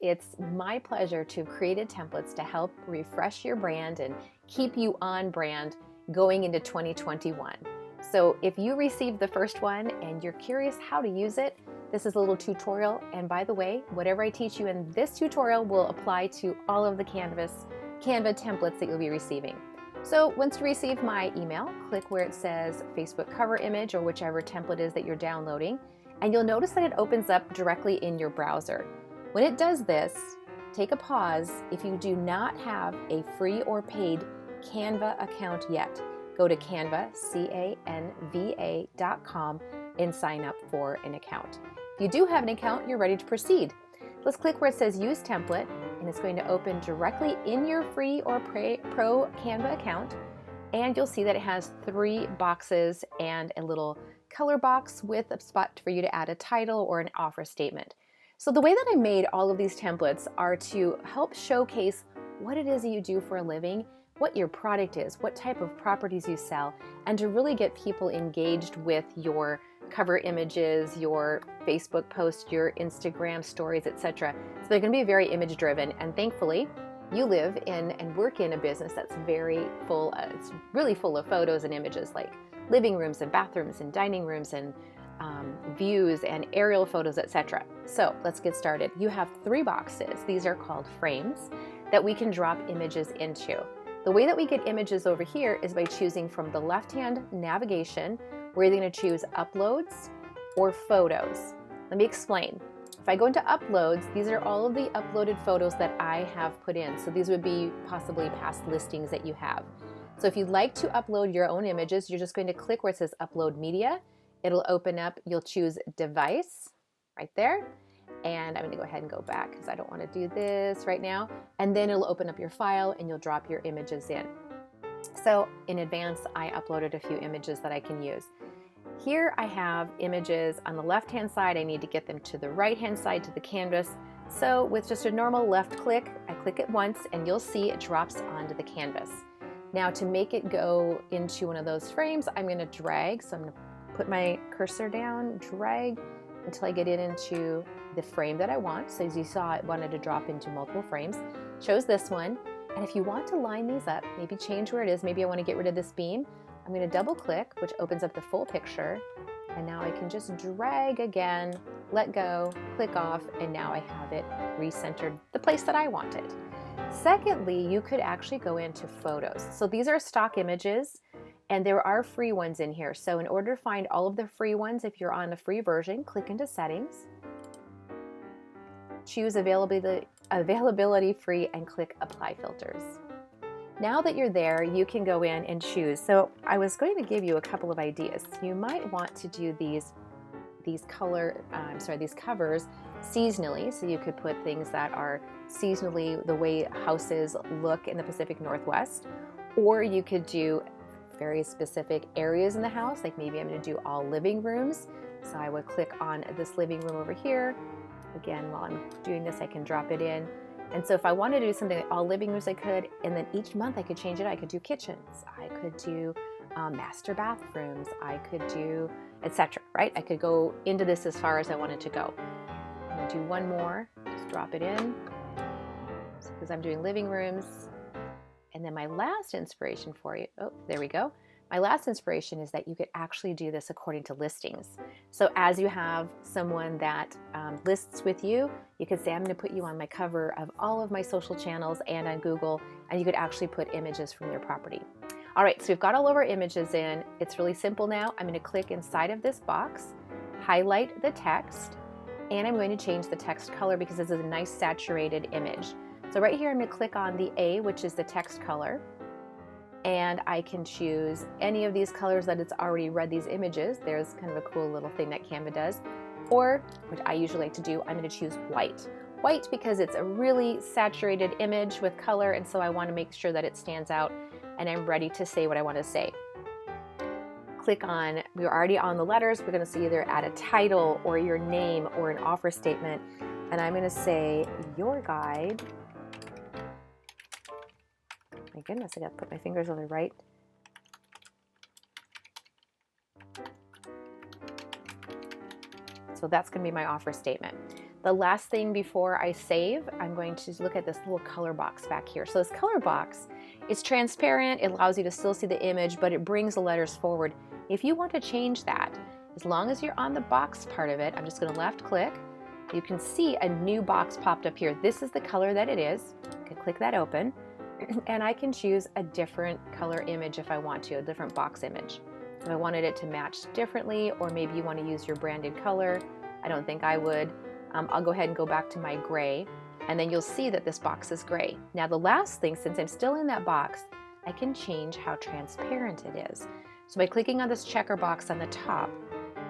It's my pleasure to have created templates to help refresh your brand and keep you on brand going into 2021. So if you received the first one and you're curious how to use it, this is a little tutorial. And by the way, whatever I teach you in this tutorial will apply to all of the Canva templates that you'll be receiving. So once you receive my email, click where it says Facebook cover image or whichever template is that you're downloading, and you'll notice that it opens up directly in your browser. When it does this, take a pause. If you do not have a free or paid Canva account yet, go to Canva, canva.com, and sign up for an account. If you do have an account, you're ready to proceed. Let's click where it says Use Template, and it's going to open directly in your free or pro Canva account. And you'll see that it has 3 boxes and a little color box with a spot for you to add a title or an offer statement. So the way that I made all of these templates are to help showcase what it is that you do for a living, what your product is, what type of properties you sell, and to really get people engaged with your cover images, your Facebook posts, your Instagram stories, etc. So they're going to be very image driven, and thankfully you live in and work in a business that's very full, it's really full of photos and images like living rooms and bathrooms and dining rooms and views and aerial photos, etc. So let's get started. You have 3 boxes. These are called frames that we can drop images into. The way that we get images over here is by choosing from the left-hand navigation. We're either going to choose uploads or photos. Let me explain. If I go into uploads, these are all of the uploaded photos that I have put in. So these would be possibly past listings that you have. So if you'd like to upload your own images, you're just going to click where it says upload media. It'll open up, you'll choose device right there. And I'm going to go ahead and go back because I don't want to do this right now. And then it'll open up your file and you'll drop your images in. So in advance, I uploaded a few images that I can use. Here I have images on the left-hand side. I need to get them to the right-hand side to the canvas. So with just a normal left click, I click it once and you'll see it drops onto the canvas. Now to make it go into one of those frames, I'm going to drag. So I'm going to put my cursor down, drag until I get it into the frame that I want. So as you saw, it wanted to drop into multiple frames. Chose this one. And if you want to line these up, maybe change where it is, maybe I want to get rid of this beam, I'm going to double click, which opens up the full picture. And now I can just drag again, let go, click off, and now I have it recentered the place that I want it. Secondly, you could actually go into photos. So these are stock images. And there are free ones in here. So in order to find all of the free ones, if you're on a free version, click into settings, choose availability free, and click apply filters. Now that you're there, you can go in and choose. So I was going to give you a couple of ideas. You might want to do these covers seasonally. So you could put things that are seasonally the way houses look in the Pacific Northwest, or you could do very specific areas in the house, like maybe I'm going to do all living rooms. So I would click on this living room over here. Again, while I'm doing this, I can drop it in. And so if I wanted to do something like all living rooms, I could, and then each month I could change it. I could do kitchens, I could do master bathrooms, I could do etc. Right? I could go into this as far as I wanted to go. I'm going to do one more, just drop it in, because I'm doing living rooms. And then my last inspiration for you, oh, there we go. My last inspiration is that you could actually do this according to listings. So as you have someone that lists with you, you could say, I'm going to put you on my cover of all of my social channels and on Google, and you could actually put images from their property. All right, so we've got all of our images in. It's really simple now. I'm going to click inside of this box, highlight the text, and I'm going to change the text color because this is a nice saturated image. So right here, I'm going to click on the A, which is the text color, and I can choose any of these colors that it's already read these images. There's kind of a cool little thing that Canva does. Or, which I usually like to do, I'm going to choose white. White because it's a really saturated image with color, and so I want to make sure that it stands out, and I'm ready to say what I want to say. Click on, we're already on the letters, we're going to see either add a title or your name or an offer statement, and I'm going to say your guide. My goodness, I got to put my fingers on the right. So that's going to be my offer statement. The last thing before I save, I'm going to look at this little color box back here. So this color box is transparent. It allows you to still see the image, but it brings the letters forward. If you want to change that, as long as you're on the box part of it, I'm just going to left click. You can see a new box popped up here. This is the color that it is. I can click that open, and I can choose a different color image if I want to, a different box image. If I wanted it to match differently, or maybe you want to use your branded color. I don't think I would. I'll go ahead and go back to my gray, and then you'll see that this box is gray. Now the last thing, since I'm still in that box, I can change how transparent it is. So by clicking on this checker box on the top,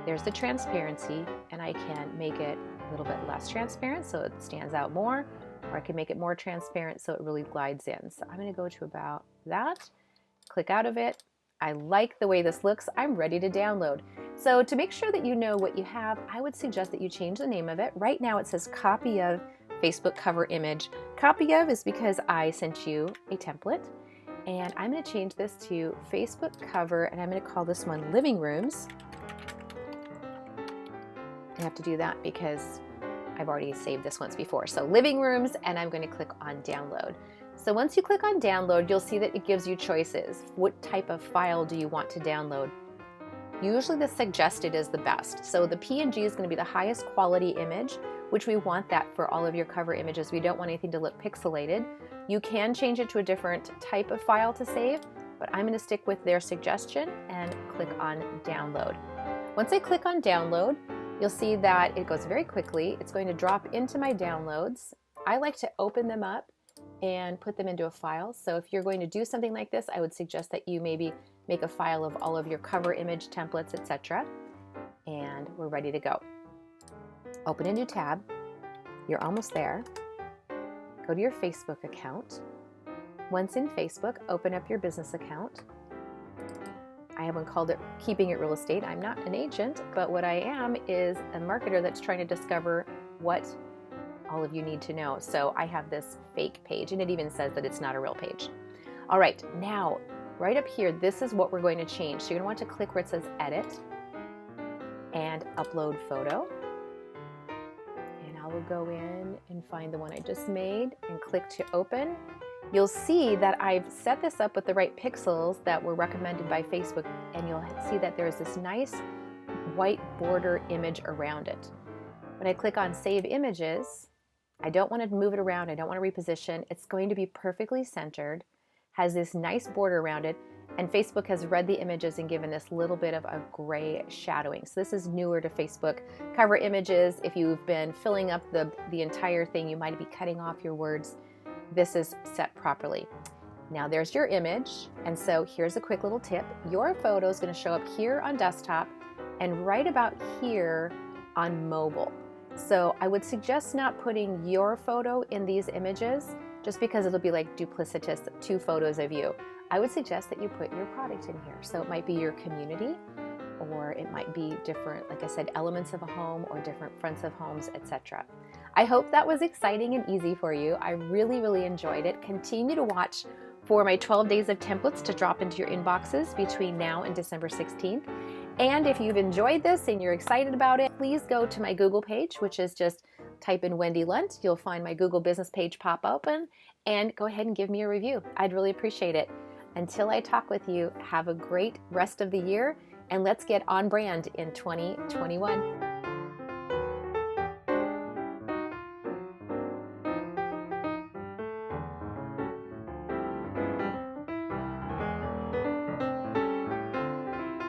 there's the transparency, and I can make it a little bit less transparent so it stands out more, or I can make it more transparent so it really glides in. So I'm going to go to about that, click out of it. I like the way this looks. I'm ready to download. So to make sure that you know what you have, I would suggest that you change the name of it. Right now it says copy of Facebook cover image. Copy of is because I sent you a template, and I'm going to change this to Facebook cover, and I'm going to call this one Living Rooms. I have to do that because I've already saved this once before. So Living Rooms, and I'm going to click on download. So once you click on download, you'll see that it gives you choices. What type of file do you want to download? Usually the suggested is the best. So the PNG is going to be the highest quality image, which we want that for all of your cover images. We don't want anything to look pixelated. You can change it to a different type of file to save, but I'm going to stick with their suggestion and click on download. Once I click on download, you'll see that it goes very quickly. It's going to drop into my downloads. I like to open them up and put them into a file. So if you're going to do something like this, I would suggest that you maybe make a file of all of your cover image templates, etc. And we're ready to go. Open a new tab. You're almost there. Go to your Facebook account. Once in Facebook, open up your business account. I haven't called it Keeping It Real Estate. I'm not an agent, but what I am is a marketer that's trying to discover what all of you need to know. So I have this fake page, and it even says that it's not a real page. All right, now right up here, this is what we're going to change. So you're going to want to click where it says Edit and Upload Photo. And I will go in and find the one I just made and click to open. You'll see that I've set this up with the right pixels that were recommended by Facebook, and you'll see that there's this nice white border image around it. When I click on Save Images, I don't want to move it around. I don't want to reposition. It's going to be perfectly centered, has this nice border around it, and Facebook has read the images and given this little bit of a gray shadowing. So this is newer to Facebook cover images. If you've been filling up the entire thing, you might be cutting off your words. This is set properly. Now there's your image, and so here's a quick little tip. Your photo is going to show up here on desktop and right about here on mobile. So I would suggest not putting your photo in these images just because it'll be like duplicitous, two photos of you. I would suggest that you put your product in here. So it might be your community, or it might be different, like I said, elements of a home or different fronts of homes, etc. I hope that was exciting and easy for you. I really, really enjoyed it. Continue to watch for my 12 days of templates to drop into your inboxes between now and December 16th. And if you've enjoyed this and you're excited about it, please go to my Google page, which is just type in Wendy Lunt. You'll find my Google business page pop open, and go ahead and give me a review. I'd really appreciate it. Until I talk with you, have a great rest of the year, and let's get on brand in 2021.